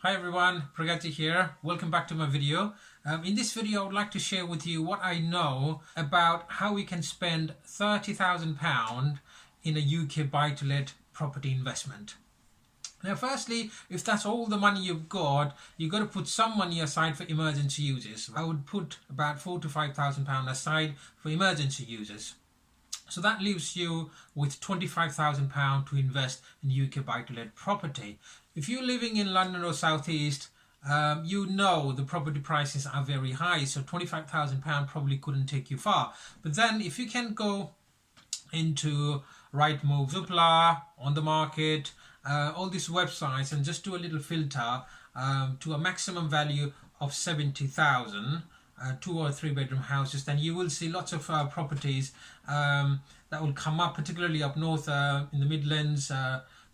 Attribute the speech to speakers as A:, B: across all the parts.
A: Hi everyone, Pragati here. Welcome back to my video. In this video I would like to share with you what I know about how we can spend £30,000 in a UK buy-to-let property investment. Now firstly, if that's all the money you've got to put some money aside for emergency uses. I would put about £4,000 to £5,000 aside for emergency uses. So that leaves you with £25,000 to invest in UK buy-to-let property. If you're living in London or South East, you know the property prices are very high, so £25,000 probably couldn't take you far. But then if you can go into Rightmove, Zoopla, On The Market, all these websites, and just do a little filter to a maximum value of 70,000, 2 or 3 bedroom houses, then you will see lots of properties that will come up, particularly up north in the Midlands,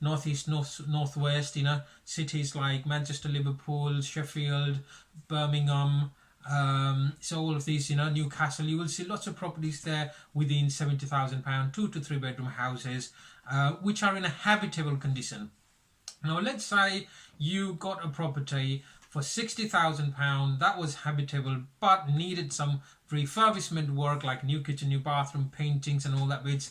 A: northeast, northwest, cities like Manchester, Liverpool, Sheffield, Birmingham, so all of these, Newcastle. You will see lots of properties there within £70,000, 2 to 3 bedroom houses, which are in a habitable condition. Now let's say you got a property for £60,000 that was habitable but needed some refurbishment work, like new kitchen, new bathroom, paintings and all that bits,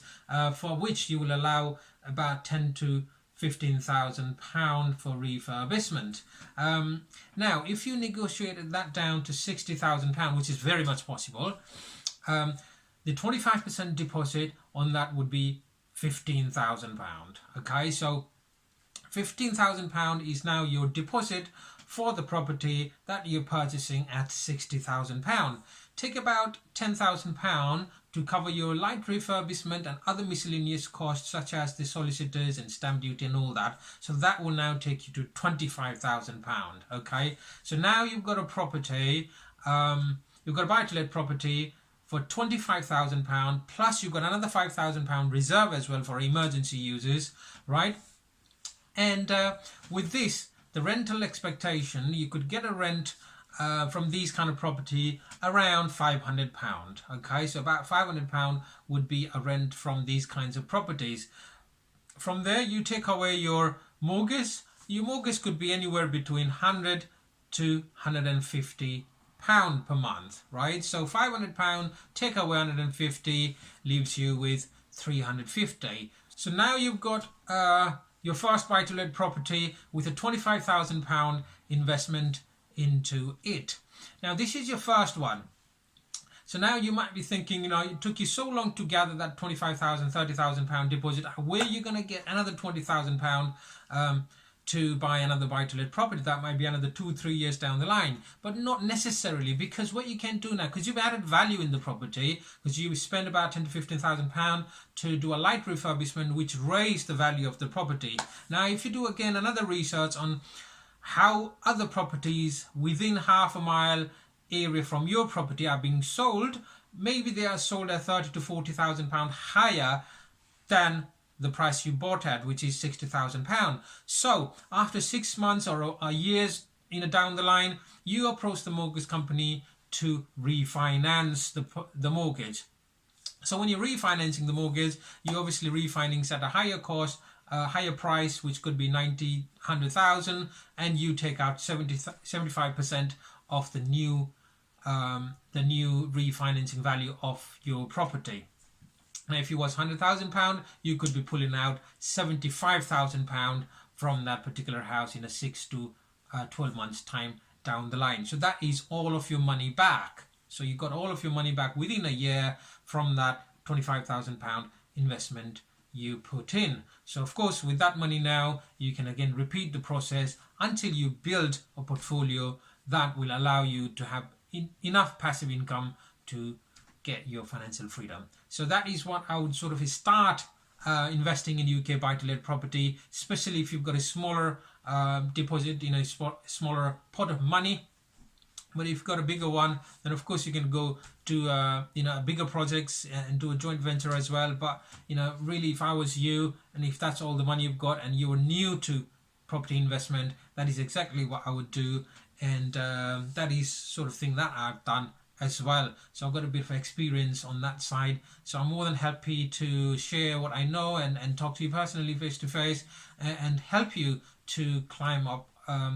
A: for which you will allow about £10,000 to £15,000 for refurbishment. Now if you negotiated that down to £60,000, which is very much possible, the 25% deposit on that would be £15,000. Okay, so £15,000 is now your deposit for the property that you're purchasing at £60,000. Take about £10,000 to cover your light refurbishment and other miscellaneous costs such as the solicitors and stamp duty and all that. So that will now take you to £25,000. Okay, so now you've got a property, you've got a buy-to-let property for £25,000, plus you've got another £5,000 reserve as well for emergency uses, right? And with this, the rental expectation, you could get a rent from these kind of property around £500. Okay, so about £500 would be a rent from these kinds of properties. From there, you take away your mortgage. Your mortgage could be anywhere between £100 to £150 per month, right? So £500, take away 150, leaves you with 350. So now you've got your first buy-to-let property with a £25,000 investment into it. Now this is your first one. So now you might be thinking, it took you so long to gather that £25,000, £30,000 deposit. Where are you going to get another £20,000 to buy another buy-to-let property? That might be another 2-3 years down the line, but not necessarily, because what you can do now, because you've added value in the property, because you spend about £10,000 to £15,000 to do a light refurbishment, which raised the value of the property. Now if you do again another research on how other properties within half a mile area from your property are being sold, maybe they are sold at £30,000 to £40,000 higher than the price you bought at, which is £60,000. So after 6 months or a years down the line, you approach the mortgage company to refinance the mortgage. So when you're refinancing the mortgage, you obviously refinance at a higher cost, a higher price, which could be 90, 100,000, and you take out 75% of the new refinancing value of your property. Now if it was £100,000, you could be pulling out £75,000 from that particular house in a 6 to 12 months time down the line. So that is all of your money back. So you got all of your money back within a year from that £25,000 investment you put in. So of course with that money now, you can again repeat the process until you build a portfolio that will allow you to have enough passive income to get your financial freedom. So that is what I would sort of start investing in UK buy-to-let property, especially if you've got a smaller deposit, smaller pot of money. But if you've got a bigger one, then of course you can go to bigger projects and do a joint venture as well. But really, if I was you, and if that's all the money you've got and you're new to property investment, that is exactly what I would do. And that is sort of thing that I've done as well. So I've got a bit of experience on that side. So I'm more than happy to share what I know and talk to you personally face to face and help you to climb up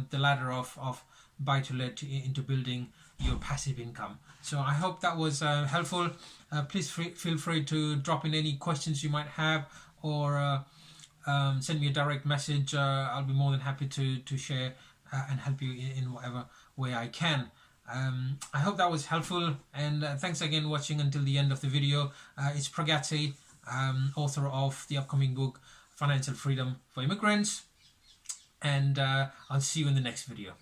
A: the ladder of buy-to-let into building your passive income. So I hope that was helpful. Please feel free to drop in any questions you might have, or send me a direct message. I'll be more than happy to share and help you in whatever way I can. I hope that was helpful, and thanks again for watching until the end of the video. It's Pragati, author of the upcoming book Financial Freedom for Immigrants, and I'll see you in the next video.